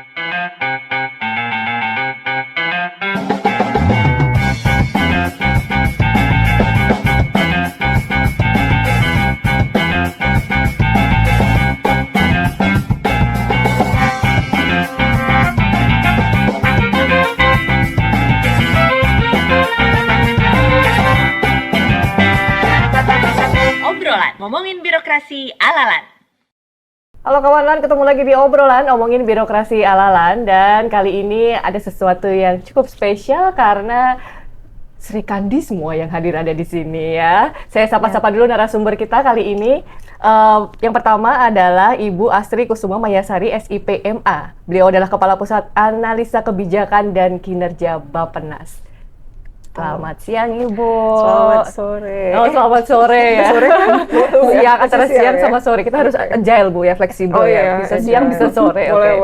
Obrolan ngomongin birokrasi ala-lan. Halo kawan-kawan, ketemu lagi di obrolan ngomongin birokrasi ala-lan, dan kali ini ada sesuatu yang cukup spesial karena Sri Kandi semua yang hadir ada di sini ya. Saya sapa-sapa dulu narasumber kita kali ini. Yang pertama adalah Ibu Astri Kusuma Mayasari, SIPMA. Beliau adalah Kepala Pusat Analisa Kebijakan dan Kinerja Bappenas. Selamat siang Ibu. Selamat sore. Oh, selamat sore ya. Sore kan? Siang, antara siang sama sore. Kita harus agile Bu ya, fleksibel ya. Bisa siang, bisa sore. Boleh.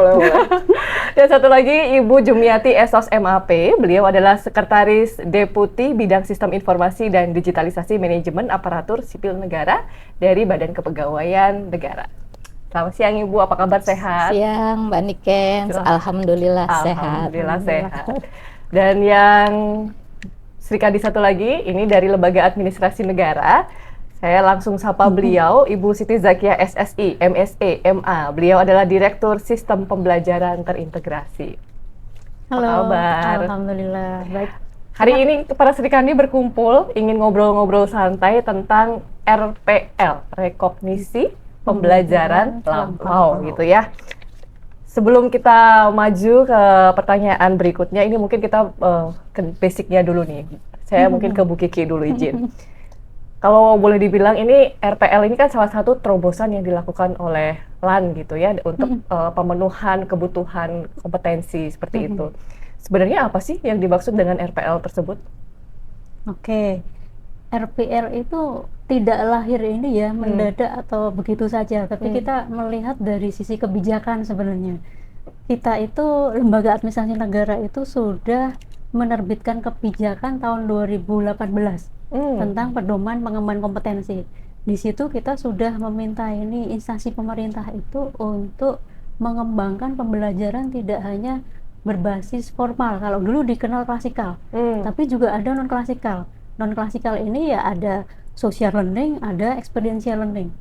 Dan satu lagi Ibu Jumiati Esos MAP. Beliau adalah Sekretaris Deputi Bidang Sistem Informasi dan Digitalisasi Manajemen Aparatur Sipil Negara dari Badan Kepegawaian Negara. Selamat siang Ibu, apa kabar, sehat? Siang Mbak Niken, alhamdulillah sehat. Alhamdulillah sehat. Dan yang Sri Kandi satu lagi, ini dari Lembaga Administrasi Negara. Saya langsung sapa beliau, Ibu Siti Zakia SSI, MSE, MA. Beliau adalah Direktur Sistem Pembelajaran Terintegrasi. Halo, Apa kabar? alhamdulillah baik. Hari ini para Sri Kandi berkumpul, ingin ngobrol-ngobrol santai tentang RPL, Rekognisi Pembelajaran Lampau, gitu ya. Sebelum kita maju ke pertanyaan berikutnya, ini mungkin kita ke basicnya dulu nih. Saya mungkin ke Bu Kiki dulu, izin. Kalau boleh dibilang ini RPL ini kan salah satu terobosan yang dilakukan oleh LAN gitu ya, untuk pemenuhan kebutuhan kompetensi seperti itu. Sebenarnya apa sih yang dimaksud dengan RPL tersebut? Oke, RPL itu tidak lahir ini ya mendadak atau begitu saja, tapi kita melihat dari sisi kebijakan sebenarnya. Kita itu Lembaga Administrasi Negara itu sudah menerbitkan kebijakan tahun 2018 tentang pedoman pengembangan kompetensi. Di situ kita sudah meminta ini instansi pemerintah itu untuk mengembangkan pembelajaran tidak hanya berbasis formal, kalau dulu dikenal klasikal, tapi juga ada non klasikal. Non klasikal ini ya ada social learning, ada experiential learning.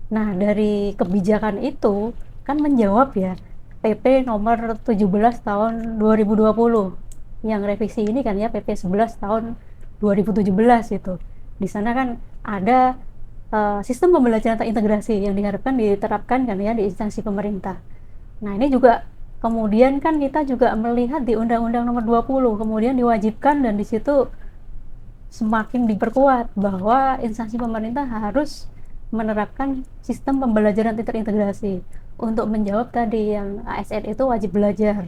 Nah, dari kebijakan itu kan menjawab ya PP nomor 17 tahun 2020 yang revisi ini kan ya, PP 11 tahun 2017 itu. Di sana kan ada sistem pembelajaran terintegrasi yang diharapkan diterapkan kan ya di instansi pemerintah. Nah, ini juga kemudian kan kita juga melihat di Undang-Undang nomor 20 kemudian diwajibkan, dan di situ semakin diperkuat bahwa instansi pemerintah harus menerapkan sistem pembelajaran terintegrasi untuk menjawab tadi yang ASN itu wajib belajar.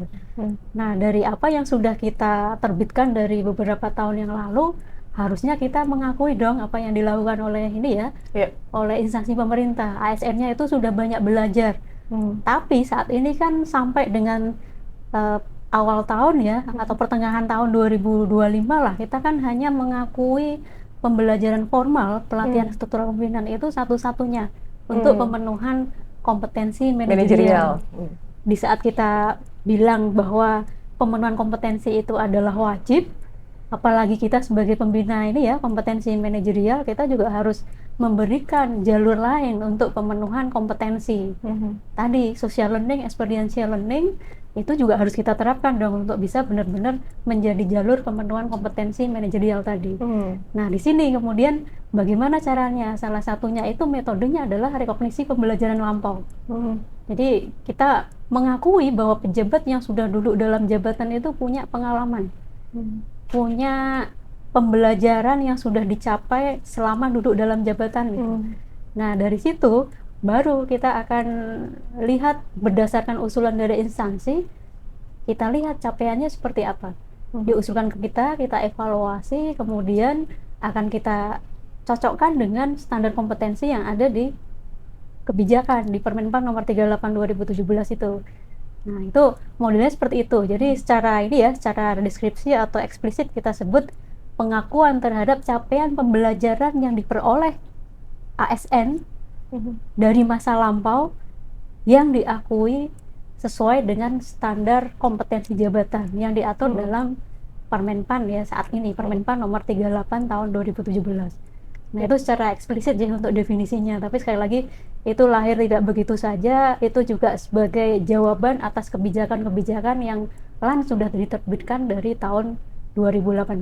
Nah, dari apa yang sudah kita terbitkan dari beberapa tahun yang lalu, harusnya kita mengakui dong apa yang dilakukan oleh ini ya, oleh instansi pemerintah. ASN-nya itu sudah banyak belajar. Tapi saat ini kan sampai dengan awal tahun ya, atau pertengahan tahun 2025 lah, kita kan hanya mengakui pembelajaran formal, pelatihan struktural pemimpinan itu satu-satunya untuk pemenuhan kompetensi manajerial. Di saat kita bilang bahwa pemenuhan kompetensi itu adalah wajib, apalagi kita sebagai pembina ini ya, kompetensi manajerial, kita juga harus memberikan jalur lain untuk pemenuhan kompetensi. Tadi social learning, experiential learning itu juga harus kita terapkan dong untuk bisa benar-benar menjadi jalur pemenuhan kompetensi manajerial tadi. Nah, di sini kemudian bagaimana caranya? Salah satunya itu metodenya adalah rekognisi pembelajaran lampau. Jadi kita mengakui bahwa pejabat yang sudah duduk dalam jabatan itu punya pengalaman, punya pembelajaran yang sudah dicapai selama duduk dalam jabatan gitu. Nah, dari situ baru kita akan lihat berdasarkan usulan dari instansi, kita lihat capaiannya seperti apa. Diusulkan ke kita evaluasi, kemudian akan kita cocokkan dengan standar kompetensi yang ada di kebijakan di Permenpan nomor 38 2017 itu. Nah, itu modelnya seperti itu. Jadi secara ini ya, secara deskripsi atau eksplisit kita sebut pengakuan terhadap capaian pembelajaran yang diperoleh ASN dari masa lampau yang diakui sesuai dengan standar kompetensi jabatan yang diatur dalam Permenpan ya saat ini, Permenpan nomor 38 tahun 2017. Nah itu secara eksplisit ya untuk definisinya, tapi sekali lagi itu lahir tidak begitu saja, itu juga sebagai jawaban atas kebijakan-kebijakan yang sudah diterbitkan dari tahun 2018.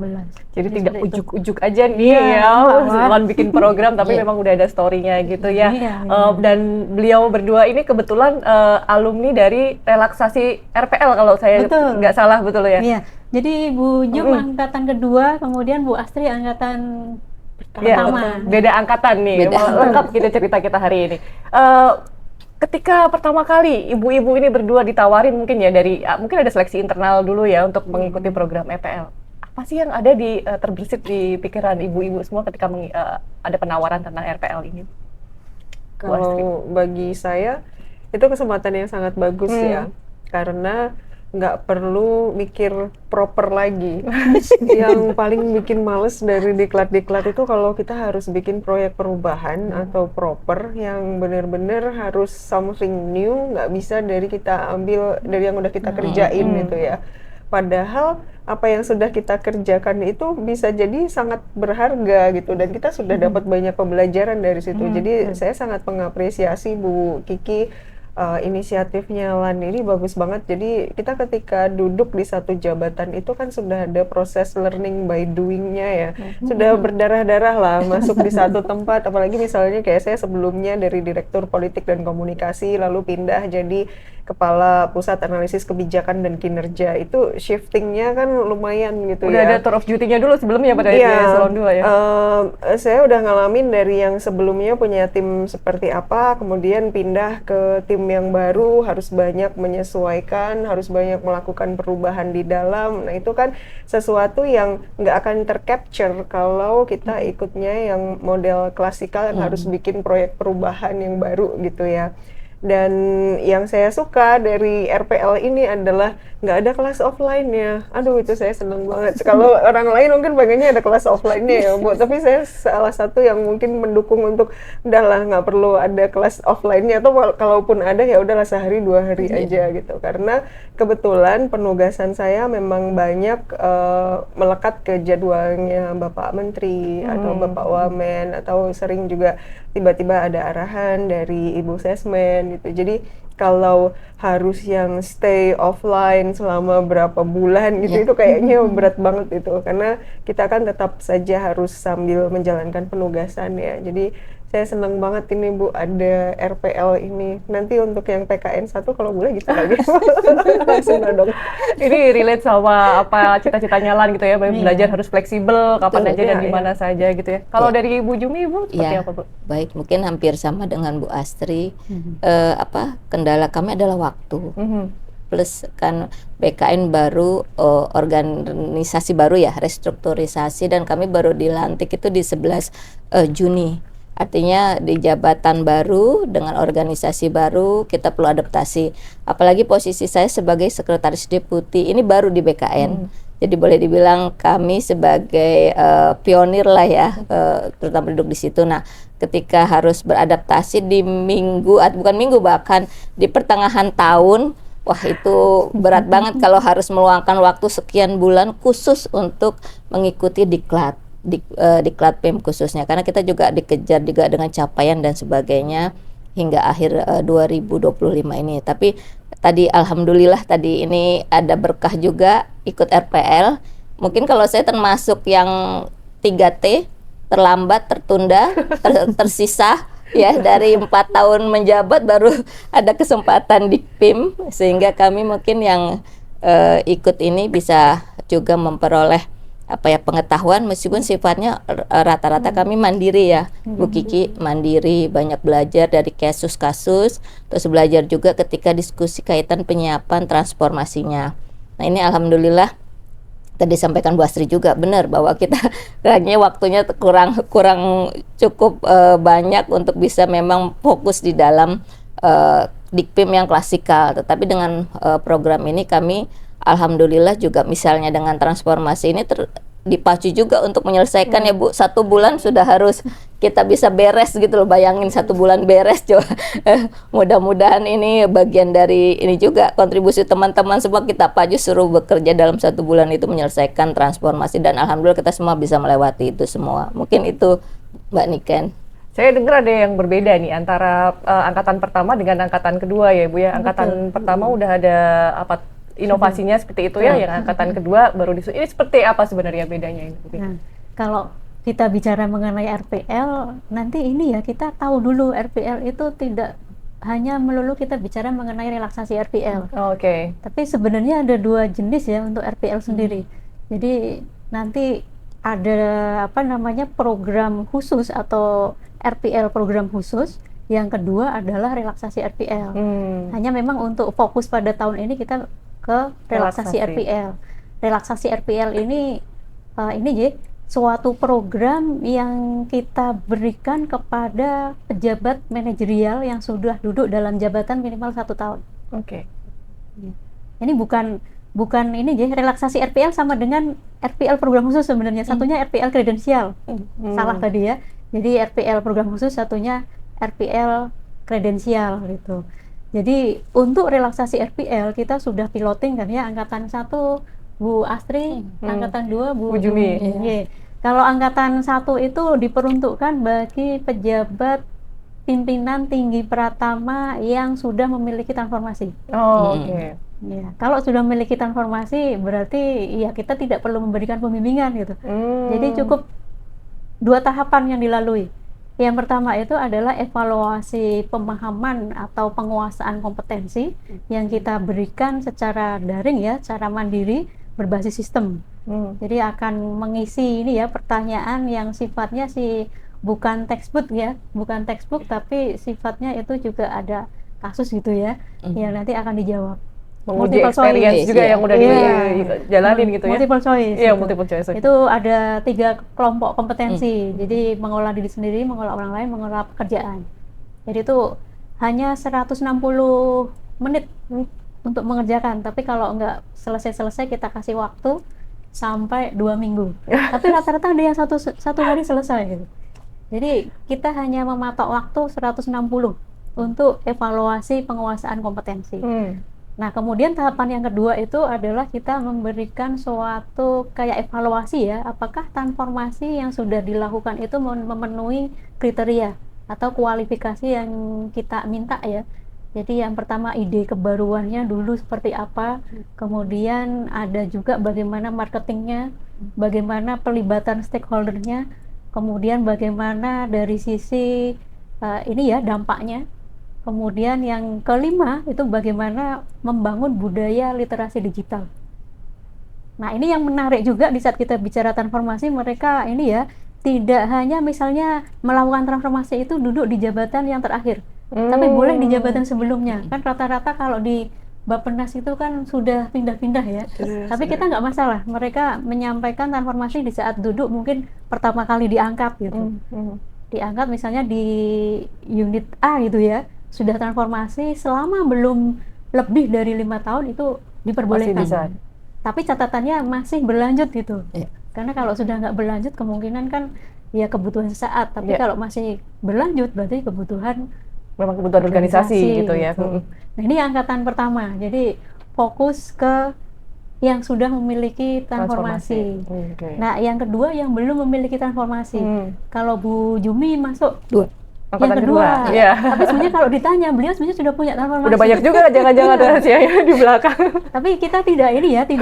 Jadi tidak seperti itu. ujuk-ujuk aja nih Iya, ya, Lan bikin program tapi Iya. memang udah ada story-nya gitu ya. Iya, Dan beliau berdua ini kebetulan alumni dari relaksasi RPL kalau saya Betul. nggak salah, betul ya? Iya, jadi Bu Jum angkatan kedua, kemudian Bu Astri angkatan Iya, pertama. beda angkatan nih. Beda Mau lengkap gitu cerita kita hari ini. Ketika pertama kali ibu-ibu ini berdua ditawarin mungkin ya dari mungkin ada seleksi internal dulu ya untuk mengikuti program EPL. Apa sih yang ada di terbersit di pikiran ibu-ibu semua ketika ada penawaran tentang RPL ini? Kalau bagi saya itu kesempatan yang sangat bagus ya, karena nggak perlu mikir proper lagi. Yang paling bikin males dari diklat-diklat itu kalau kita harus bikin proyek perubahan atau proper yang benar-benar harus something new, nggak bisa dari kita ambil dari yang udah kita kerjain gitu ya. Padahal apa yang sudah kita kerjakan itu bisa jadi sangat berharga gitu, dan kita sudah dapat banyak pembelajaran dari situ. Jadi saya sangat mengapresiasi Bu Kiki, inisiatifnya Lan ini bagus banget. Jadi kita ketika duduk di satu jabatan itu kan sudah ada proses learning by doing-nya ya. Sudah berdarah-darah lah masuk di satu tempat, apalagi misalnya kayak saya sebelumnya dari Direktur Politik dan Komunikasi lalu pindah jadi Kepala Pusat Analisis Kebijakan dan Kinerja. Itu shiftingnya kan lumayan gitu Udah ya. ada tour of duty-nya dulu sebelumnya pada Iya, Eselon 2 ya? Saya udah ngalamin dari yang sebelumnya punya tim seperti apa, kemudian pindah ke tim yang baru, harus banyak menyesuaikan, harus banyak melakukan perubahan di dalam. Nah itu kan sesuatu yang nggak akan tercapture kalau kita ikutnya yang model klasikal yang harus bikin proyek perubahan yang baru gitu ya. Dan yang saya suka dari RPL ini adalah nggak ada kelas offline-nya. Aduh, itu saya seneng banget. Kalau orang lain mungkin pengennya ada kelas offline-nya ya, Bu. Tapi saya salah satu yang mungkin mendukung untuk udahlah nggak perlu ada kelas offline-nya, atau kalaupun ada ya udahlah sehari 2 hari aja gitu. Karena kebetulan penugasan saya memang banyak melekat ke jadwalnya Bapak Menteri atau Bapak Wamen, atau sering juga tiba-tiba ada arahan dari Ibu Sesmen gitu. Jadi kalau harus yang stay offline selama berapa bulan gitu, itu kayaknya berat banget itu, karena kita kan tetap saja harus sambil menjalankan penugasan ya. Jadi saya senang banget ini Bu ada RPL ini. Nanti untuk yang PKN 1 kalau boleh gitu kali. Sudah dong. Ini relate sama apa cita-citanya Lan gitu ya, belajar harus fleksibel, kapan aja dan di mana saja gitu ya. Kalau dari Ibu Jumi, Bu, seperti apa, Bu? Baik, mungkin hampir sama dengan Bu Astri. Kendala kami adalah waktu. Plus kan BKN baru, organisasi baru ya, restrukturisasi, dan kami baru dilantik itu di 11 Juni. Artinya di jabatan baru dengan organisasi baru kita perlu adaptasi. Apalagi posisi saya sebagai sekretaris deputi ini baru di BKN. Jadi boleh dibilang kami sebagai pionir lah ya, terutama duduk di situ. Nah, ketika harus beradaptasi di bahkan di pertengahan tahun, wah itu berat banget kalau harus meluangkan waktu sekian bulan khusus untuk mengikuti diklat PIM khususnya, karena kita juga dikejar juga dengan capaian dan sebagainya hingga akhir 2025 ini. Tapi tadi alhamdulillah tadi ini ada berkah juga ikut RPL. Mungkin kalau saya termasuk yang 3T, terlambat, tertunda, tersisa ya, dari 4 tahun menjabat baru ada kesempatan di PIM, sehingga kami mungkin yang ikut ini bisa juga memperoleh pengetahuan, meskipun sifatnya rata-rata kami mandiri ya, Bu Kiki, mandiri, banyak belajar dari kasus-kasus, terus belajar juga ketika diskusi kaitan penyiapan transformasinya. Nah ini alhamdulillah tadi sampaikan Bu Astri juga benar bahwa kita kayaknya waktunya kurang cukup banyak untuk bisa memang fokus di dalam Dikpim yang klasikal. Tetapi dengan program ini kami alhamdulillah juga misalnya dengan transformasi ini dipacu juga untuk menyelesaikan ya Bu. 1 bulan sudah harus kita bisa beres gitu loh, bayangin 1 bulan beres coba. Mudah-mudahan ini bagian dari ini juga kontribusi teman-teman semua, kita pacu suruh bekerja dalam 1 bulan itu menyelesaikan transformasi, dan alhamdulillah kita semua bisa melewati itu semua. Mungkin itu Mbak Niken. Saya dengar ada yang berbeda nih antara angkatan pertama dengan angkatan kedua ya Bu ya. Angkatan pertama udah ada apa inovasinya seperti itu ya, yang angkatan kedua baru ini seperti apa sebenarnya bedanya ini? Nah, kalau kita bicara mengenai RPL, nanti ini ya kita tahu dulu RPL itu tidak hanya melulu kita bicara mengenai relaksasi RPL. Oke. Tapi sebenarnya ada 2 jenis ya untuk RPL sendiri. Jadi nanti ada apa namanya program khusus atau RPL program khusus. Yang kedua adalah relaksasi RPL. Hanya memang untuk fokus pada tahun ini kita ke relaksasi RPL. Relaksasi RPL ini ya suatu program yang kita berikan kepada pejabat manajerial yang sudah duduk dalam jabatan minimal 1 tahun. Oke. Ini bukan ini ya, relaksasi RPL sama dengan RPL program khusus sebenarnya. Satunya RPL kredensial. Salah tadi ya. Jadi RPL program khusus, satunya RPL kredensial gitu. Jadi untuk relaksasi RPL kita sudah piloting kan ya, angkatan 1 Bu Astri, angkatan 2 Bu Jumi. Ya. Kalau angkatan 1 itu diperuntukkan bagi pejabat pimpinan tinggi pratama yang sudah memiliki transformasi. Oh, oke. Ya, kalau sudah memiliki transformasi berarti ya kita tidak perlu memberikan pembimbingan gitu. Jadi cukup 2 tahapan yang dilalui. Yang pertama itu adalah evaluasi pemahaman atau penguasaan kompetensi yang kita berikan secara daring ya, secara mandiri berbasis sistem. Jadi akan mengisi ini ya pertanyaan yang sifatnya bukan textbook ya, bukan textbook tapi sifatnya itu juga ada kasus gitu ya, yang nanti akan dijawab. Menguji Multiple experience choice. juga yang udah Iya. dijalanin gitu ya. Multiple choice. Iya, gitu. multiple choice. Itu ada 3 kelompok kompetensi. Jadi mengolah diri sendiri, mengolah orang lain, mengolah pekerjaan. Jadi itu hanya 160 menit untuk mengerjakan. Tapi kalau nggak selesai-selesai kita kasih waktu sampai 2 minggu. Tapi rata-rata ada yang satu hari selesai gitu. Jadi kita hanya mematok waktu 160 untuk evaluasi penguasaan kompetensi. Nah, kemudian tahapan yang kedua itu adalah kita memberikan suatu kayak evaluasi ya, apakah transformasi yang sudah dilakukan itu memenuhi kriteria atau kualifikasi yang kita minta ya. Jadi yang pertama ide kebaruannya dulu seperti apa, kemudian ada juga bagaimana marketingnya, bagaimana pelibatan stakeholdernya, kemudian bagaimana dari sisi ini ya dampaknya. Kemudian yang kelima itu bagaimana membangun budaya literasi digital. Nah ini yang menarik juga di saat kita bicara transformasi, mereka ini ya tidak hanya misalnya melakukan transformasi itu duduk di jabatan yang terakhir, tapi boleh di jabatan sebelumnya. Kan rata-rata kalau di Bappenas itu kan sudah pindah-pindah ya. Tapi kita nggak masalah, mereka menyampaikan transformasi di saat duduk mungkin pertama kali diangkat gitu. Diangkat misalnya di unit A gitu ya. Sudah transformasi selama belum lebih dari 5 tahun itu diperbolehkan. Tapi catatannya masih berlanjut gitu. Karena kalau sudah nggak berlanjut kemungkinan kan ya kebutuhan sesaat. Tapi kalau masih berlanjut berarti memang kebutuhan organisasi gitu ya. Nah ini angkatan pertama. Jadi fokus ke yang sudah memiliki transformasi. Nah yang kedua yang belum memiliki transformasi. Kalau Bu Jumi masuk Angkatan yang kedua. Iya. Tapi sebenarnya kalau ditanya, beliau sebenarnya sudah punya transformasi. Udah banyak juga jangan-jangan rahasianya di belakang. Tapi kita tidak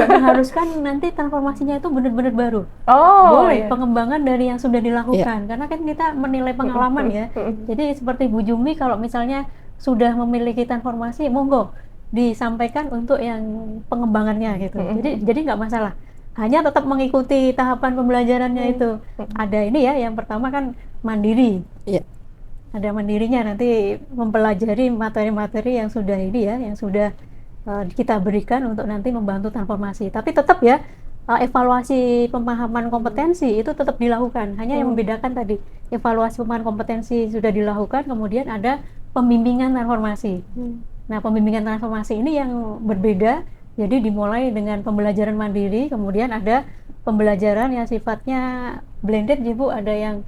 mengharuskan nanti transformasinya itu benar-benar baru. Boleh pengembangan dari yang sudah dilakukan. Karena kan kita menilai pengalaman ya. Jadi seperti Bu Jumi kalau misalnya sudah memiliki transformasi, monggo disampaikan untuk yang pengembangannya gitu. Jadi nggak masalah. Hanya tetap mengikuti tahapan pembelajarannya itu. Ada ini ya, yang pertama kan mandiri. Ada mandirinya, nanti mempelajari materi-materi yang sudah ini ya, yang sudah kita berikan untuk nanti membantu transformasi. Tapi tetap ya, evaluasi pemahaman kompetensi itu tetap dilakukan. Hanya yang membedakan tadi, evaluasi pemahaman kompetensi sudah dilakukan, kemudian ada pembimbingan transformasi. Nah, pembimbingan transformasi ini yang berbeda. Jadi dimulai dengan pembelajaran mandiri, kemudian ada pembelajaran yang sifatnya blended ya Bu, ada yang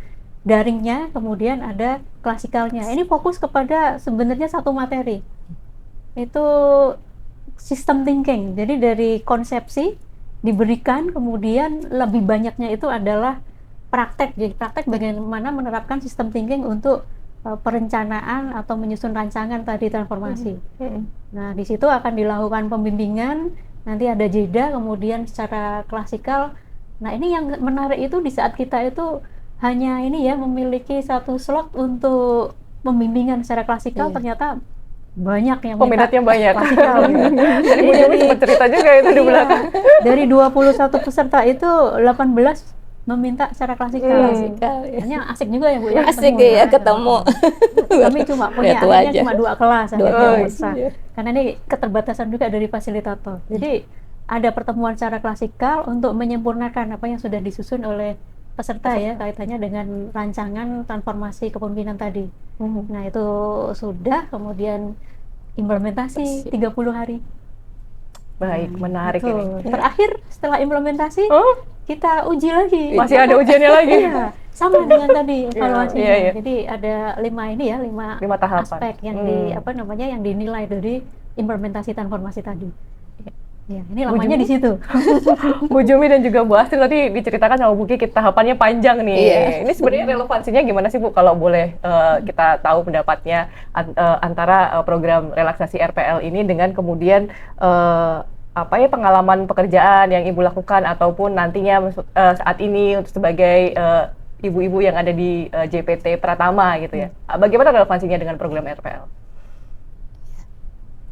daringnya, kemudian ada klasikalnya. Ini fokus kepada sebenarnya satu materi. Itu system thinking. Jadi dari konsepsi diberikan, kemudian lebih banyaknya itu adalah praktek. Jadi praktek bagaimana menerapkan sistem thinking untuk perencanaan atau menyusun rancangan tadi transformasi. Nah, di situ akan dilakukan pembimbingan, nanti ada jeda, kemudian secara klasikal. Nah, ini yang menarik itu di saat kita itu hanya ini ya memiliki satu slot untuk pembimbingan secara klasikal, ternyata banyak yang Peminatnya banyak. klasikal. Jadi Bu Jumi sempat cerita juga itu di belakang. Dari 21 peserta itu 18 meminta secara klasikal. Hanya asik juga ya Bu ya. Asik ketemu. ya ketemu. Kami cuma punya Lihat akhirnya aja. cuma 2 kelas akhirnya kelas, bisa. Karena ini keterbatasan juga dari fasilitator. Jadi ada pertemuan secara klasikal untuk menyempurnakan apa yang sudah disusun oleh peserta ya, kaitannya dengan rancangan transformasi kepemimpinan tadi. Nah, itu sudah, kemudian implementasi 30 hari. Baik, menarik Itu. ini. Terakhir setelah implementasi kita uji lagi. Masih ada ujiannya lagi. Iya, sama dengan tadi evaluasinya. Iya, iya. Jadi ada 5 5 tahapan. aspek yang yang dinilai dari implementasi transformasi tadi. Ya, ini lamanya di situ. Bu Jumi dan juga Bu Astri tadi diceritakan sama Bu Kiki tahapannya panjang nih. Iya. Ini sebenarnya relevansinya gimana sih Bu kalau boleh kita tahu pendapatnya antara program relaksasi RPL ini dengan kemudian pengalaman pekerjaan yang Ibu lakukan ataupun nantinya saat ini untuk sebagai ibu-ibu yang ada di JPT Pratama gitu ya. Bagaimana relevansinya dengan program RPL?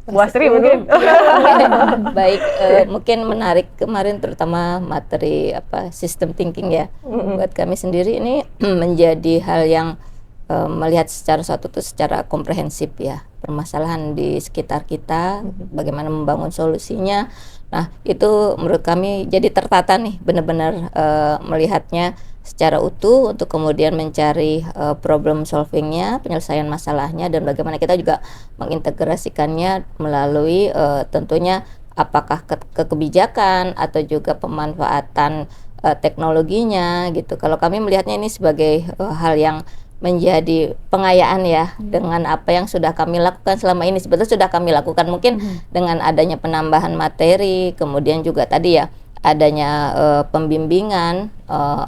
Bu Astri mungkin. Baik, mungkin menarik kemarin terutama materi sistem thinking ya. Buat kami sendiri ini menjadi hal yang melihat secara secara komprehensif ya, permasalahan di sekitar kita, bagaimana membangun solusinya. Nah, itu menurut kami jadi tertata nih, benar-benar melihatnya secara utuh untuk kemudian mencari problem solvingnya, penyelesaian masalahnya, dan bagaimana kita juga mengintegrasikannya melalui tentunya apakah kebijakan atau juga pemanfaatan teknologinya gitu. Kalau kami melihatnya ini sebagai hal yang menjadi pengayaan ya dengan apa yang sudah kami lakukan selama ini. Sebetulnya sudah kami lakukan mungkin dengan adanya penambahan materi, kemudian juga tadi ya adanya pembimbingan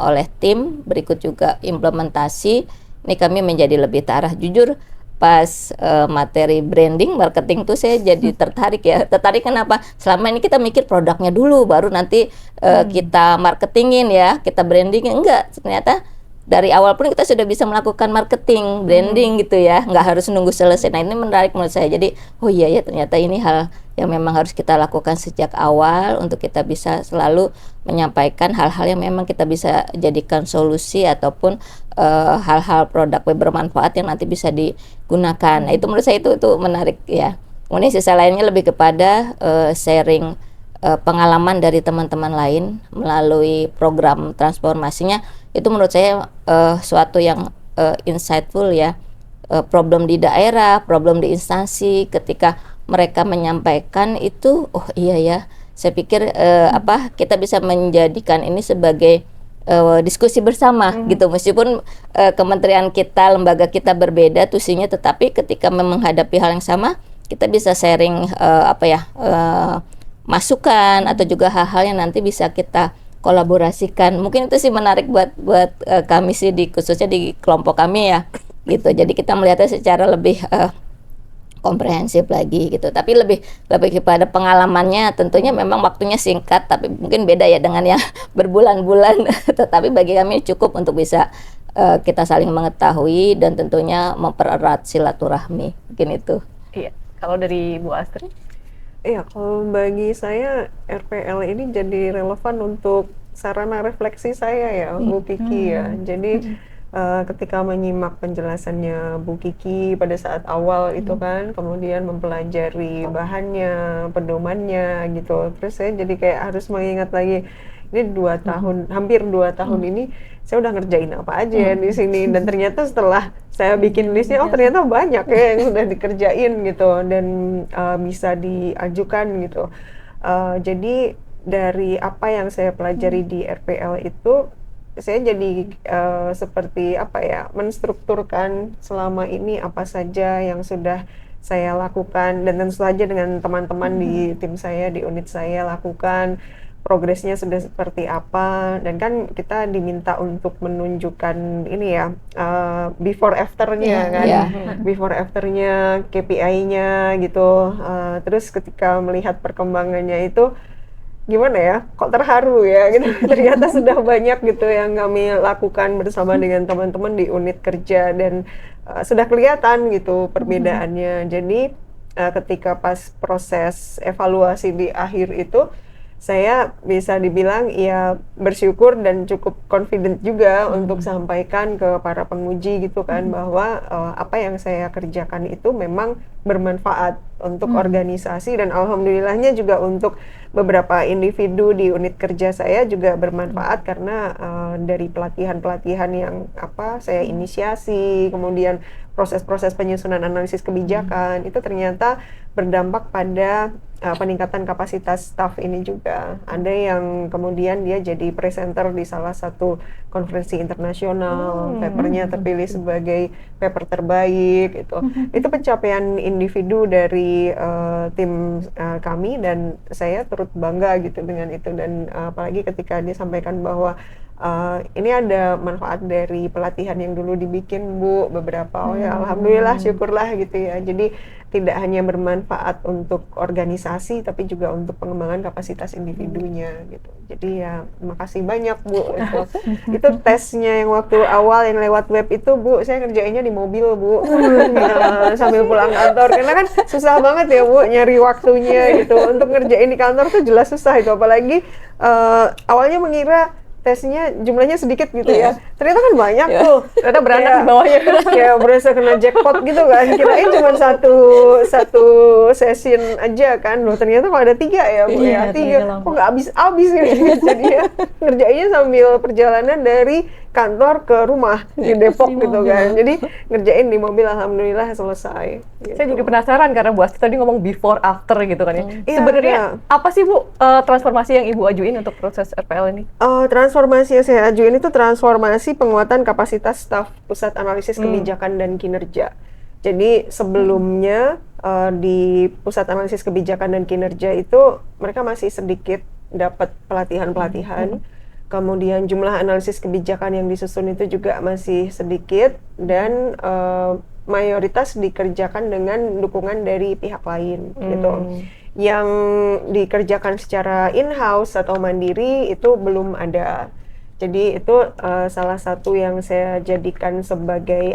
oleh tim, berikut juga implementasi. Ini kami menjadi lebih terarah. Jujur pas materi branding, marketing tuh saya jadi tertarik ya. Tertarik kenapa? Selama ini kita mikir produknya dulu, baru nanti kita marketingin ya, kita brandingin. Enggak, ternyata dari awal pun kita sudah bisa melakukan marketing, branding gitu ya, nggak harus nunggu selesai. Nah, ini menarik menurut saya. Jadi, oh iya ya, ternyata ini hal yang memang harus kita lakukan sejak awal untuk kita bisa selalu menyampaikan hal-hal yang memang kita bisa jadikan solusi ataupun hal-hal produk bermanfaat yang nanti bisa digunakan. Nah, itu menurut saya itu menarik ya. Kemudian sisa lainnya lebih kepada sharing pengalaman dari teman-teman lain melalui program transformasinya. Itu menurut saya suatu yang insightful ya, problem di daerah, problem di instansi, ketika mereka menyampaikan itu, oh iya ya, saya pikir kita bisa menjadikan ini sebagai diskusi bersama gitu, meskipun kementerian kita, lembaga kita berbeda tusinya, tetapi ketika menghadapi hal yang sama, kita bisa sharing masukan atau juga hal-hal yang nanti bisa kita kolaborasikan. Mungkin itu sih menarik buat kami sih khususnya di kelompok kami ya gitu. Jadi kita melihatnya secara lebih komprehensif lagi gitu. Tapi lebih kepada pengalamannya, tentunya memang waktunya singkat, tapi mungkin beda ya dengan yang berbulan-bulan. Tetapi bagi kami cukup untuk bisa kita saling mengetahui dan tentunya mempererat silaturahmi. Mungkin itu. Iya. Kalau dari Bu Astri? Iya, kalau bagi saya RPL ini jadi relevan untuk sarana refleksi saya ya, Bu Kiki ya. Jadi ketika menyimak penjelasannya Bu Kiki pada saat awal itu kan, kemudian mempelajari bahannya, pedomannya gitu. Terus saya jadi kayak harus mengingat lagi, ini 2 tahun, hampir 2 tahun ini saya udah ngerjain apa aja ya di sini, dan ternyata setelah saya bikin listnya, oh ternyata banyak ya yang sudah dikerjain gitu dan bisa diajukan gitu. Jadi dari apa yang saya pelajari di RPL itu, saya jadi seperti apa ya, menstrukturkan selama ini apa saja yang sudah saya lakukan, dan tentu saja dengan teman-teman di tim saya, di unit saya lakukan, progresnya sudah seperti apa. Dan kan kita diminta untuk menunjukkan ini ya, before afternya kan, before afternya, KPI-nya gitu. Terus ketika melihat perkembangannya itu gimana ya, kok terharu ya gitu. Ternyata sudah banyak gitu yang kami lakukan bersama dengan teman-teman di unit kerja, dan sudah kelihatan gitu perbedaannya. Jadi ketika pas proses evaluasi di akhir itu, saya bisa dibilang ya bersyukur dan cukup confident juga untuk sampaikan ke para penguji gitu kan, bahwa apa yang saya kerjakan itu memang bermanfaat untuk organisasi, dan alhamdulillahnya juga untuk beberapa individu di unit kerja saya juga bermanfaat, karena dari pelatihan-pelatihan yang saya inisiasi, kemudian proses-proses penyusunan analisis kebijakan itu ternyata berdampak pada peningkatan kapasitas staff ini juga. Ada yang kemudian dia jadi presenter di salah satu konferensi internasional, papernya terpilih sebagai paper terbaik itu. Itu pencapaian individu dari tim kami, dan saya turut bangga gitu dengan itu. Dan apalagi ketika dia sampaikan bahwa ini ada manfaat dari pelatihan yang dulu dibikin Bu beberapa, ya alhamdulillah, syukurlah gitu ya. Jadi tidak hanya bermanfaat untuk organisasi, tapi juga untuk pengembangan kapasitas individunya gitu. Jadi ya makasih banyak Bu. Itu tesnya yang waktu awal yang lewat web itu Bu, saya kerjainnya di mobil Bu, sambil pulang kantor, karena kan susah banget ya Bu nyari waktunya gitu. Untuk ngerjain di kantor tuh jelas susah itu, apalagi awalnya mengira tesnya jumlahnya sedikit gitu ya. Ternyata kan banyak tuh. Ternyata beranak di bawahnya. Kayak berasa kena jackpot gitu kan. Kirain cuma satu session aja kan. Loh ternyata kok ada 3 ya Bu ya. 3. Kok nggak habis gitu. Jadi ya ngerjainnya sambil perjalanan dari kantor ke rumah di Depok gitu kan. Jadi ngerjain di mobil, alhamdulillah selesai. Gitu. Saya jadi penasaran karena Bu Astri tadi ngomong before after gitu kan ya. Iya, Sebenarnya apa sih Bu transformasi yang Ibu ajuin untuk proses RPL ini? Transformasi yang saya ajuin itu transformasi penguatan kapasitas staf Pusat Analisis Kebijakan dan Kinerja. Jadi sebelumnya di Pusat Analisis Kebijakan dan Kinerja itu mereka masih sedikit dapat pelatihan-pelatihan. Kemudian jumlah analisis kebijakan yang disusun itu juga masih sedikit, dan mayoritas dikerjakan dengan dukungan dari pihak lain gitu. Yang dikerjakan secara in-house atau mandiri itu belum ada. Jadi itu salah satu yang saya jadikan sebagai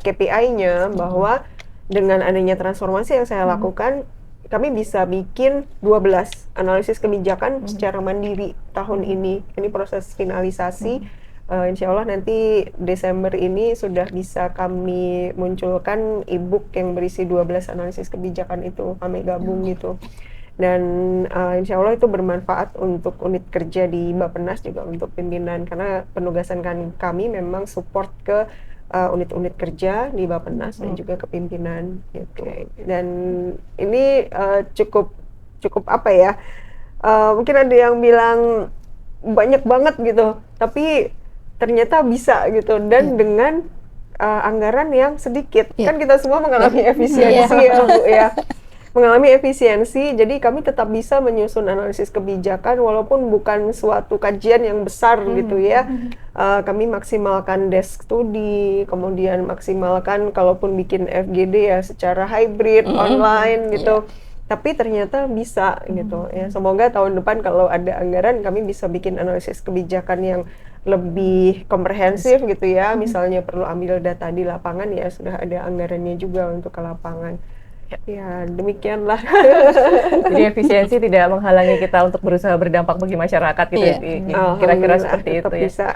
KPI-nya, bahwa dengan adanya transformasi yang saya lakukan, kami bisa bikin 12 analisis kebijakan secara mandiri tahun ini. Ini proses finalisasi. Insya Allah nanti Desember ini sudah bisa kami munculkan e-book yang berisi 12 analisis kebijakan itu, kami gabung gitu. Dan insya Allah itu bermanfaat untuk unit kerja di Bappenas, juga untuk pimpinan, karena penugasan kami memang support ke unit-unit kerja di Bappenas dan juga kepimpinan gitu. Dan ini cukup mungkin ada yang bilang banyak banget gitu, tapi ternyata bisa gitu, dan dengan anggaran yang sedikit. Kan kita semua mengalami efisiensi ya Bu ya. Mengalami efisiensi, jadi kami tetap bisa menyusun analisis kebijakan walaupun bukan suatu kajian yang besar gitu ya. Kami maksimalkan desk studi, kemudian maksimalkan kalaupun bikin FGD ya secara hybrid, online gitu. Tapi ternyata bisa gitu ya. Semoga tahun depan kalau ada anggaran kami bisa bikin analisis kebijakan yang lebih komprehensif gitu ya. Misalnya perlu ambil data di lapangan, ya sudah ada anggarannya juga untuk ke lapangan. Ya demikianlah. Jadi efisiensi tidak menghalangi kita untuk berusaha berdampak bagi masyarakat gitu ya. Kira-kira seperti itu ya. Bisa.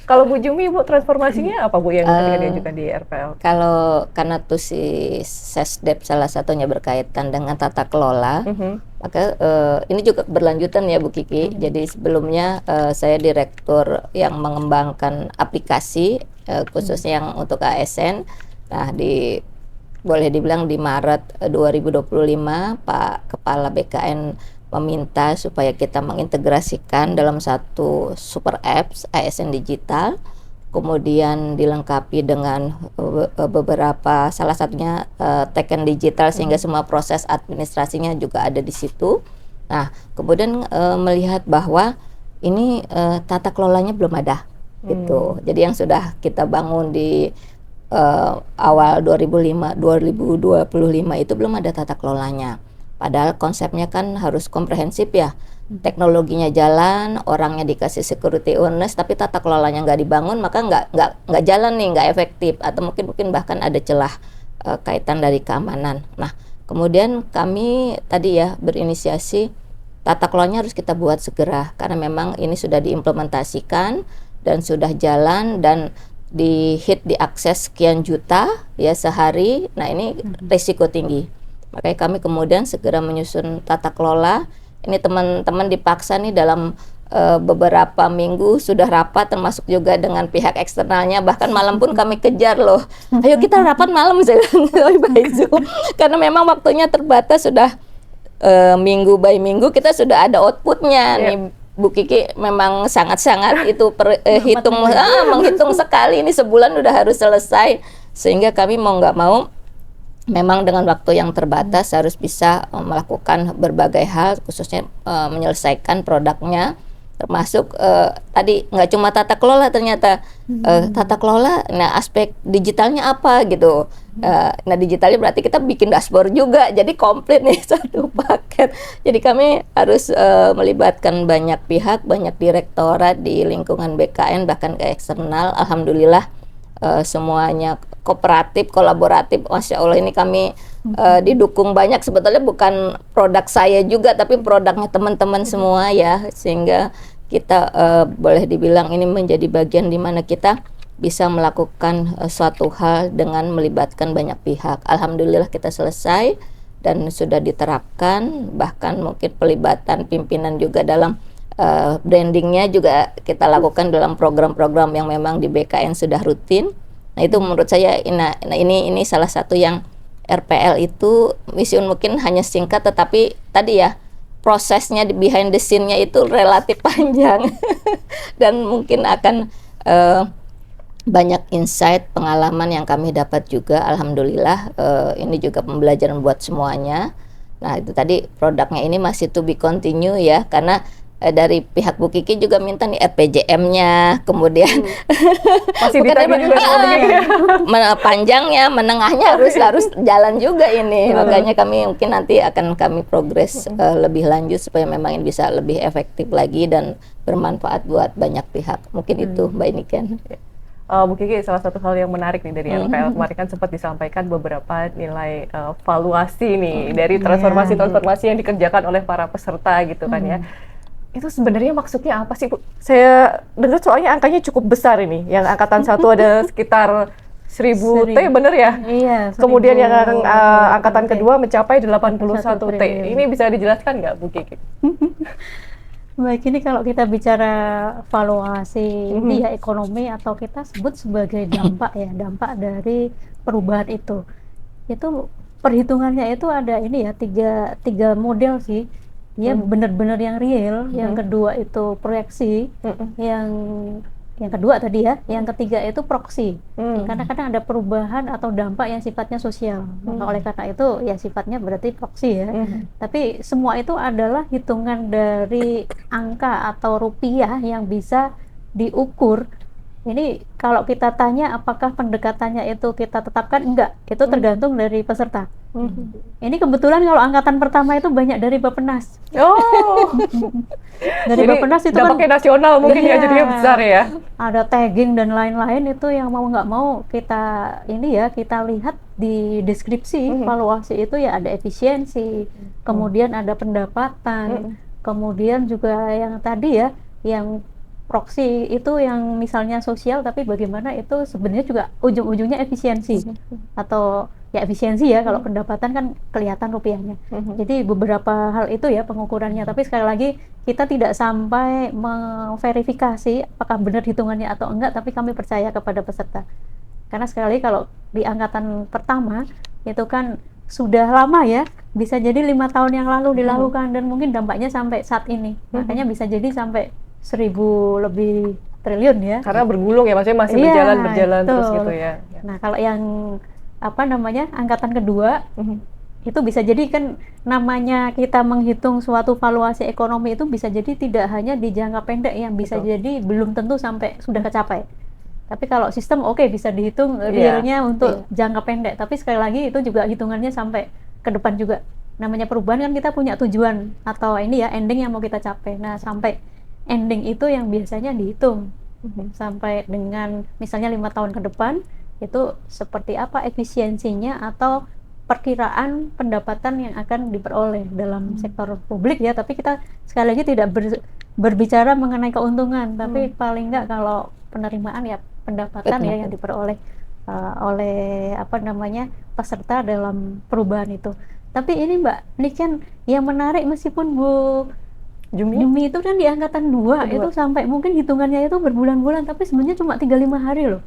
Kalau Bu Jumi, Bu, transformasinya apa Bu yang ketika dia juga di RPL? Kalau karena tusi Sesdep salah satunya berkaitan dengan tata kelola, maka ini juga berlanjutan ya Bu Kiki. Jadi sebelumnya saya direktur yang mengembangkan aplikasi khususnya yang untuk ASN. Nah boleh dibilang di Maret 2025 Pak Kepala BKN meminta supaya kita mengintegrasikan dalam satu super apps ASN Digital, kemudian dilengkapi dengan beberapa, salah satunya Teken Digital, sehingga semua proses administrasinya juga ada di situ. Nah, kemudian melihat bahwa ini tata kelolanya belum ada gitu. Jadi yang sudah kita bangun di awal 2025 itu belum ada tata kelolanya. Padahal konsepnya kan harus komprehensif ya. Teknologinya jalan, orangnya dikasih security awareness, tapi tata kelolanya nggak dibangun, maka nggak jalan nih, nggak efektif, atau mungkin bahkan ada celah kaitan dari keamanan. Nah, kemudian kami tadi ya berinisiasi tata kelolanya harus kita buat segera, karena memang ini sudah diimplementasikan dan sudah jalan dan diakses sekian juta ya sehari. Nah, ini risiko tinggi. Makanya kami kemudian segera menyusun tata kelola. Ini teman-teman dipaksa nih dalam beberapa minggu sudah rapat, termasuk juga dengan pihak eksternalnya. Bahkan malam pun kami kejar loh. Ayo kita rapat malam, saya bilang by Zoom. Karena memang waktunya terbatas, sudah minggu by minggu kita sudah ada outputnya nih. Bu Kiki memang sangat-sangat itu menghitung sekali, ini sebulan udah harus selesai, sehingga kami mau nggak mau memang dengan waktu yang terbatas harus bisa melakukan berbagai hal, khususnya menyelesaikan produknya, termasuk tadi nggak cuma tata kelola, ternyata tata kelola, nah aspek digitalnya apa gitu. Nah, digitalnya berarti kita bikin dashboard juga, jadi komplit nih satu paket. Jadi kami harus melibatkan banyak pihak, banyak direktorat di lingkungan BKN, bahkan ke eksternal. Alhamdulillah semuanya kooperatif, kolaboratif. Masya Allah, ini kami didukung banyak. Sebetulnya bukan produk saya juga, tapi produknya teman-teman semua ya, sehingga kita boleh dibilang ini menjadi bagian di mana kita bisa melakukan suatu hal dengan melibatkan banyak pihak. Alhamdulillah kita selesai dan sudah diterapkan, bahkan mungkin pelibatan pimpinan juga dalam brandingnya juga kita lakukan dalam program-program yang memang di BKN sudah rutin. Nah, itu menurut saya ini salah satu yang RPL itu misi mungkin hanya singkat, tetapi tadi ya prosesnya di behind the scene-nya itu relatif panjang dan mungkin akan banyak insight, pengalaman yang kami dapat juga. Alhamdulillah ini juga pembelajaran buat semuanya. Nah, itu tadi produknya ini masih to be continue ya, karena dari pihak Bu Kiki juga minta nih RPJM-nya, kemudian masih ditanya juga sama Bu Kiki. Panjangnya, menengahnya harus jalan juga ini. Makanya kami mungkin nanti akan kami progres lebih lanjut supaya memang ini bisa lebih efektif lagi dan bermanfaat buat banyak pihak. Mungkin itu Mbak Niken. Bu Kiki, salah satu hal yang menarik nih dari RPL kemarin kan sempat disampaikan beberapa nilai valuasi nih dari transformasi yang dikerjakan oleh para peserta gitu kan ya. Itu sebenarnya maksudnya apa sih, Bu? Saya dengar soalnya angkanya cukup besar ini. Yang angkatan 1 ada sekitar 1000 T, bener ya? Iya. Kemudian yang angkatan kedua mencapai 81 T. Ini bisa dijelaskan nggak, Bu Kiki? Baik, ini kalau kita bicara valuasi ya ekonomi, atau kita sebut sebagai dampak ya, dampak dari perubahan itu perhitungannya itu ada ini ya, tiga model sih. Ya benar-benar yang real, yang kedua itu proyeksi, yang kedua tadi ya, yang ketiga itu proksi. Karena kadang ada perubahan atau dampak yang sifatnya sosial, maka oleh karena itu ya sifatnya berarti proksi ya. Tapi semua itu adalah hitungan dari angka atau rupiah yang bisa diukur. Ini kalau kita tanya apakah pendekatannya itu kita tetapkan, enggak, itu tergantung dari peserta. Ini kebetulan kalau angkatan pertama itu banyak dari Bappenas. Oh, dari Bappenas itu dampaknya kan nasional mungkin ya, jadinya besar ya. Ada tagging dan lain-lain, itu yang mau nggak mau kita kita lihat di deskripsi valuasi itu ya, ada efisiensi, kemudian ada pendapatan, kemudian juga yang tadi ya, yang proksi itu yang misalnya sosial, tapi bagaimana itu sebenarnya juga ujung-ujungnya efisiensi atau ya efisiensi ya, kalau pendapatan kan kelihatan rupiahnya. Jadi beberapa hal itu ya pengukurannya, tapi sekali lagi kita tidak sampai memverifikasi apakah benar hitungannya atau enggak, tapi kami percaya kepada peserta. Karena sekali lagi kalau di angkatan pertama itu kan sudah lama ya, bisa jadi 5 tahun yang lalu dilakukan dan mungkin dampaknya sampai saat ini. Makanya bisa jadi sampai 1.000 lebih triliun ya. Karena bergulung ya, maksudnya masih Iya, berjalan terus betul. gitu ya. Nah, kalau yang angkatan kedua itu bisa jadi kan namanya kita menghitung suatu valuasi ekonomi itu bisa jadi tidak hanya di jangka pendek, yang bisa Betul. jadi belum tentu sampai sudah kecapai. Tapi kalau sistem bisa dihitung Iya. realnya untuk jangka pendek, tapi sekali lagi itu juga hitungannya sampai ke depan juga. Namanya perubahan kan kita punya tujuan atau ending yang mau kita capai. Nah, sampai ending itu yang biasanya dihitung sampai dengan misalnya 5 tahun ke depan itu seperti apa efisiensinya atau perkiraan pendapatan yang akan diperoleh dalam sektor publik ya. Tapi kita sekali lagi tidak berbicara mengenai keuntungan, tapi paling enggak kalau penerimaan ya pendapatan ya yang diperoleh oleh peserta dalam perubahan itu. Tapi ini Mbak, ini kan yang menarik meskipun Bu Jumi itu kan di angkatan 2 itu sampai mungkin hitungannya itu berbulan-bulan, tapi sebenarnya cuma 35 hari loh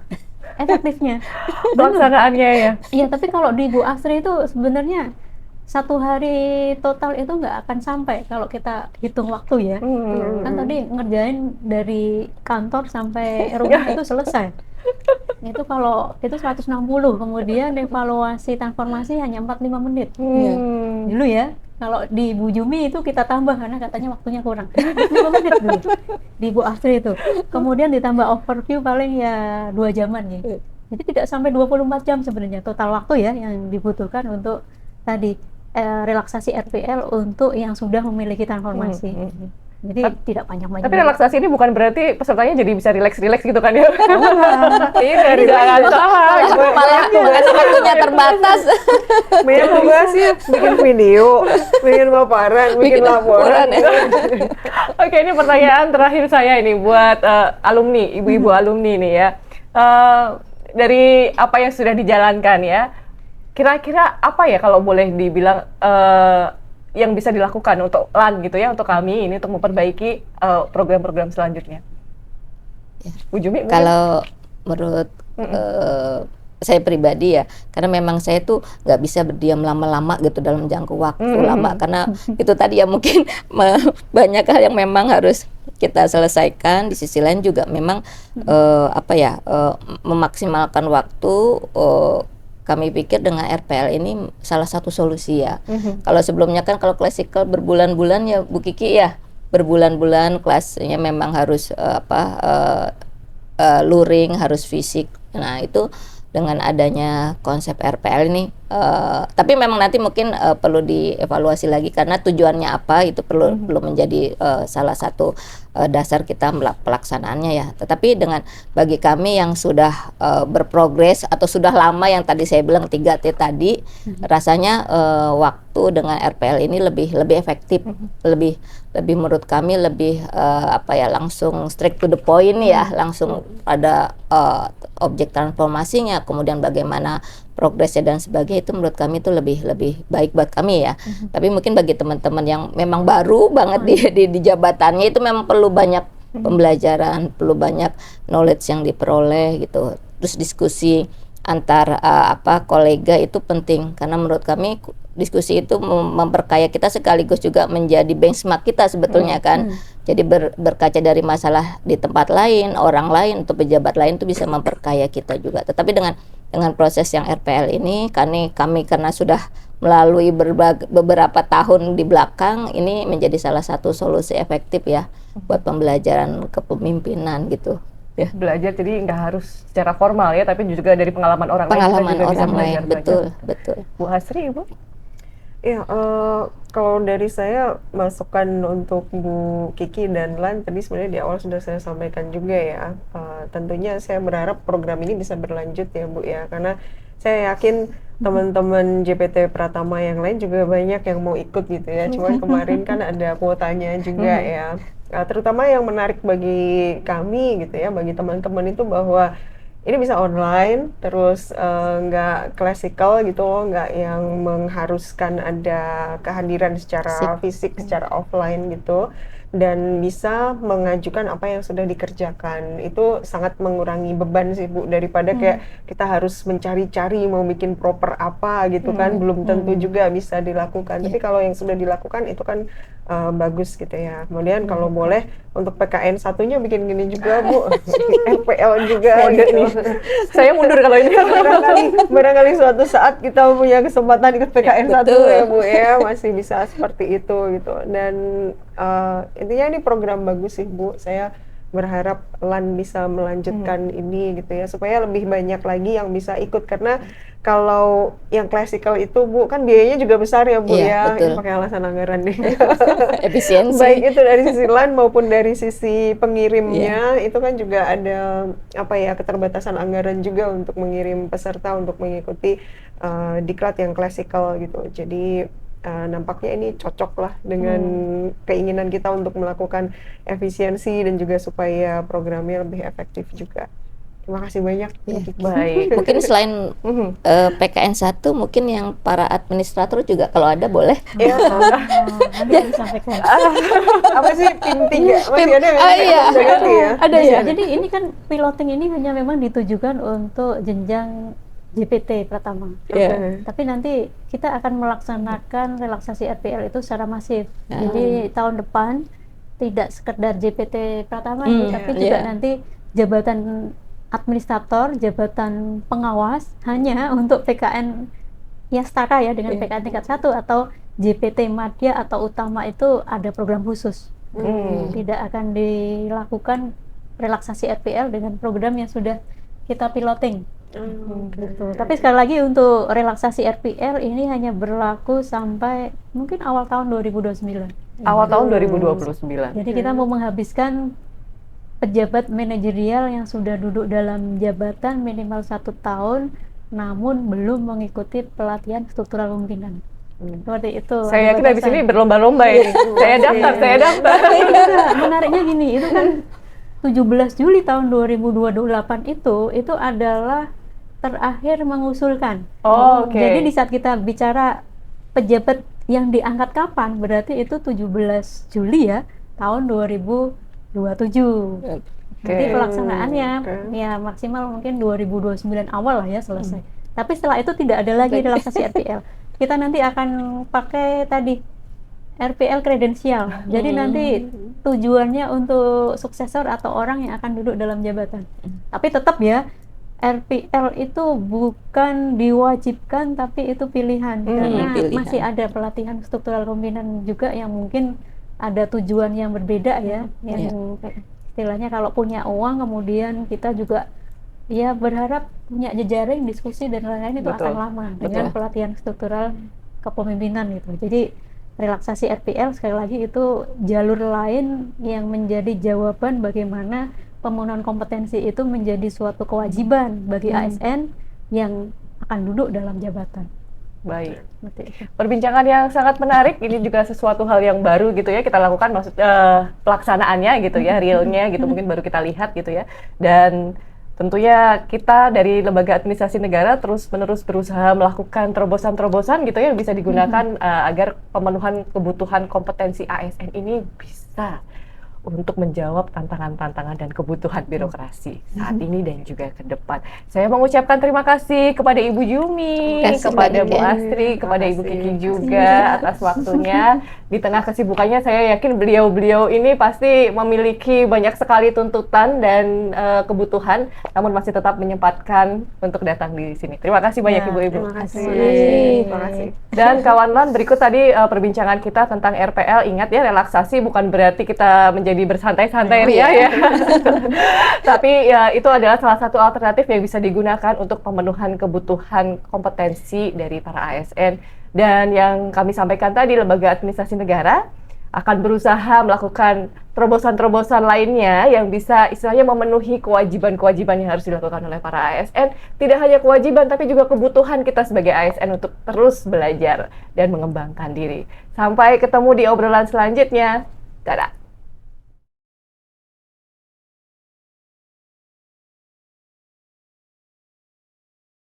efektifnya. Pelaksanaannya ya. Iya, tapi kalau di Bu Astri itu sebenarnya 1 hari total itu nggak akan sampai kalau kita hitung waktu ya. Kan tadi ngerjain dari kantor sampai rumah itu selesai. Itu kalau itu 160, kemudian evaluasi transformasi hanya 45 menit. Dulu ya. Kalau di Bu Jumi itu kita tambah karena katanya waktunya kurang. 45 menit dulu di Bu Astri itu. Kemudian ditambah overview paling ya 2 jaman ya. Jadi tidak sampai 24 jam sebenarnya total waktu ya yang dibutuhkan untuk tadi relaksasi RPL untuk yang sudah memiliki transformasi. Jadi tidak panjang-panjang. Tapi relaksasi ini bukan berarti pesertanya jadi bisa rileks-rileks gitu kan ya? Iya, jangan salah. Malah waktunya terbatas. Banyak tugas sih, bikin video, bikin paparan, bikin laporan. Oke, ini pertanyaan terakhir saya ini buat alumni, ibu-ibu alumni nih ya. Dari apa yang sudah dijalankan ya, kira-kira apa ya kalau boleh dibilang yang bisa dilakukan untuk LAN gitu ya, untuk kami ini untuk memperbaiki program-program selanjutnya? Bu Jumi, Kalau menurut saya pribadi ya, karena memang saya tuh nggak bisa berdiam lama-lama gitu dalam jangka waktu lama, karena itu tadi ya mungkin banyak hal yang memang harus kita selesaikan. Di sisi lain juga memang memaksimalkan waktu. Kami pikir dengan RPL ini salah satu solusi ya. Kalau sebelumnya kan kalau klasikal berbulan-bulan ya Bu Kiki ya, berbulan-bulan kelasnya memang harus luring, harus fisik. Nah itu dengan adanya konsep RPL ini, tapi memang nanti mungkin perlu dievaluasi lagi karena tujuannya apa itu perlu menjadi salah satu dasar kita pelaksanaannya ya. Tetapi dengan bagi kami yang sudah berprogres atau sudah lama yang tadi saya bilang 3T tadi, rasanya waktu dengan RPL ini lebih efektif, lebih menurut kami lebih langsung straight to the point ya, langsung ada objek transformasinya, kemudian bagaimana progresnya dan sebagainya, itu menurut kami itu lebih baik buat kami ya. Tapi mungkin bagi teman-teman yang memang baru banget di jabatannya itu memang perlu banyak pembelajaran, perlu banyak knowledge yang diperoleh gitu. Terus diskusi antar kolega itu penting karena menurut kami diskusi itu memperkaya kita sekaligus juga menjadi benchmark kita sebetulnya kan. Jadi berkaca dari masalah di tempat lain, orang lain, atau pejabat lain itu bisa memperkaya kita juga. Tetapi dengan proses yang RPL ini kami karena sudah melalui beberapa tahun di belakang, ini menjadi salah satu solusi efektif ya buat pembelajaran kepemimpinan gitu. Ya. Belajar jadi nggak harus secara formal ya, tapi juga dari pengalaman orang lain. Pengalaman kita juga bisa orang lain, belajar. betul. Bu Hasri, Ibu? Ya, kalau dari saya masukan untuk Bu Kiki dan Lan tadi sebenarnya di awal sudah saya sampaikan juga ya. Tentunya saya berharap program ini bisa berlanjut ya Bu ya, karena saya yakin teman-teman JPT Pratama yang lain juga banyak yang mau ikut gitu ya. Cuman kemarin kan ada kuotanya juga ya. Terutama yang menarik bagi kami gitu ya, bagi teman-teman itu bahwa ini bisa online, terus nggak klasikal gitu loh, nggak yang mengharuskan ada kehadiran secara fisik, secara offline gitu. dan bisa mengajukan apa yang sudah dikerjakan. Itu sangat mengurangi beban sih Bu, daripada kayak kita harus mencari-cari mau bikin proper apa gitu kan, belum tentu juga bisa dilakukan. Tapi kalau yang sudah dilakukan itu kan bagus gitu ya. Kemudian kalau boleh untuk PKN satunya bikin gini juga Bu, RPL juga gitu. Saya mundur kalau ini. barangkali suatu saat kita punya kesempatan ikut PKN Ya, satu betul. ya Bu ya, masih bisa seperti itu gitu. Dan intinya ini program bagus sih Bu. Saya berharap LAN bisa melanjutkan ini gitu ya, supaya lebih banyak lagi yang bisa ikut, karena kalau yang klasikal itu Bu kan biayanya juga besar ya Bu Iya, ya. betul. Ini pakai alasan anggaran nih. Efisiensi. Baik itu dari sisi LAN maupun dari sisi pengirimnya, itu kan juga ada apa ya, keterbatasan anggaran juga untuk mengirim peserta untuk mengikuti diklat yang klasikal gitu. Jadi nampaknya ini cocok lah dengan keinginan kita untuk melakukan efisiensi dan juga supaya programnya lebih efektif juga. Terima kasih banyak. Baik. Mungkin selain PKN 1, mungkin yang para administrator juga kalau ada boleh. Ya, Nanti disampaikan. apa sih PIM 3? Masih ada nggak? Iya. Udah ganti ya? Ada ya. Jadi ini kan piloting ini hanya memang ditujukan untuk jenjang JPT pertama. Iya. Tapi nanti kita akan melaksanakan relaksasi RPL itu secara masif. Ah. Jadi tahun depan tidak sekedar JPT pertama, tapi juga Iya. nanti jabatan administrator, jabatan pengawas hanya untuk PKN yang setara ya dengan PKN tingkat 1 atau JPT Madya atau Utama itu ada program khusus. Tidak akan dilakukan relaksasi RPL dengan program yang sudah kita piloting. Gitu. Tapi sekali lagi untuk relaksasi RPL ini hanya berlaku sampai mungkin awal tahun 2029. Awal tahun 2029. Jadi kita mau menghabiskan pejabat manajerial yang sudah duduk dalam jabatan minimal 1 tahun, namun belum mengikuti pelatihan struktural pemimpinan. Seperti itu. Saya yakin habis batasan. ini berlomba-lomba ini. Saya daftar. Enggak, menariknya gini, itu kan 17 Juli tahun 2028 itu adalah terakhir mengusulkan. Oh, oke. Jadi di saat kita bicara pejabat yang diangkat kapan, berarti itu 17 Juli ya, tahun 2027. Nanti pelaksanaannya ya maksimal mungkin 2029 awal lah ya selesai. Tapi setelah itu tidak ada lagi relaksasi RPL. Kita nanti akan pakai tadi RPL kredensial. Jadi nanti tujuannya untuk suksesor atau orang yang akan duduk dalam jabatan. Tapi tetap ya, RPL itu bukan diwajibkan, tapi itu pilihan. Karena pilihan. masih ada pelatihan struktural pemimpinan juga yang mungkin ada tujuan yang berbeda ya. Yang istilahnya kalau punya uang, kemudian kita juga ya berharap punya jejaring, diskusi dan lain-lain itu Betul. akan lama dengan pelatihan struktural kepemimpinan gitu. Jadi relaksasi RPL sekali lagi itu jalur lain yang menjadi jawaban bagaimana pemenuhan kompetensi itu menjadi suatu kewajiban bagi ASN yang akan duduk dalam jabatan. Baik. Seperti itu. Perbincangan yang sangat menarik. Ini juga sesuatu hal yang baru gitu ya kita lakukan, maksud pelaksanaannya gitu ya, realnya gitu mungkin baru kita lihat gitu ya. Dan tentunya kita dari Lembaga Administrasi Negara terus-menerus berusaha melakukan terobosan-terobosan gitu ya yang bisa digunakan agar pemenuhan kebutuhan kompetensi ASN ini bisa untuk menjawab tantangan-tantangan dan kebutuhan birokrasi saat ini dan juga ke depan. Saya mengucapkan terima kasih kepada Ibu Yumi, Terima kasih kepada Bu banyak. Astri, kepada Ibu Kiki juga atas waktunya. Di tengah kesibukannya saya yakin beliau-beliau ini pasti memiliki banyak sekali tuntutan dan kebutuhan, namun masih tetap menyempatkan untuk datang di sini. Terima kasih banyak Ibu-Ibu. Terima kasih. Terima kasih. Dan kawan LAN, berikut tadi perbincangan kita tentang RPL. Ingat ya, relaksasi bukan berarti kita menjadi bersantai-santai ria ya. Tapi ya itu adalah salah satu alternatif yang bisa digunakan untuk pemenuhan kebutuhan kompetensi dari para ASN. Dan yang kami sampaikan tadi, Lembaga Administrasi Negara akan berusaha melakukan terobosan-terobosan lainnya yang bisa istilahnya memenuhi kewajiban-kewajiban yang harus dilakukan oleh para ASN. Tidak hanya kewajiban, tapi juga kebutuhan kita sebagai ASN untuk terus belajar dan mengembangkan diri. Sampai ketemu di obrolan selanjutnya. Dadah!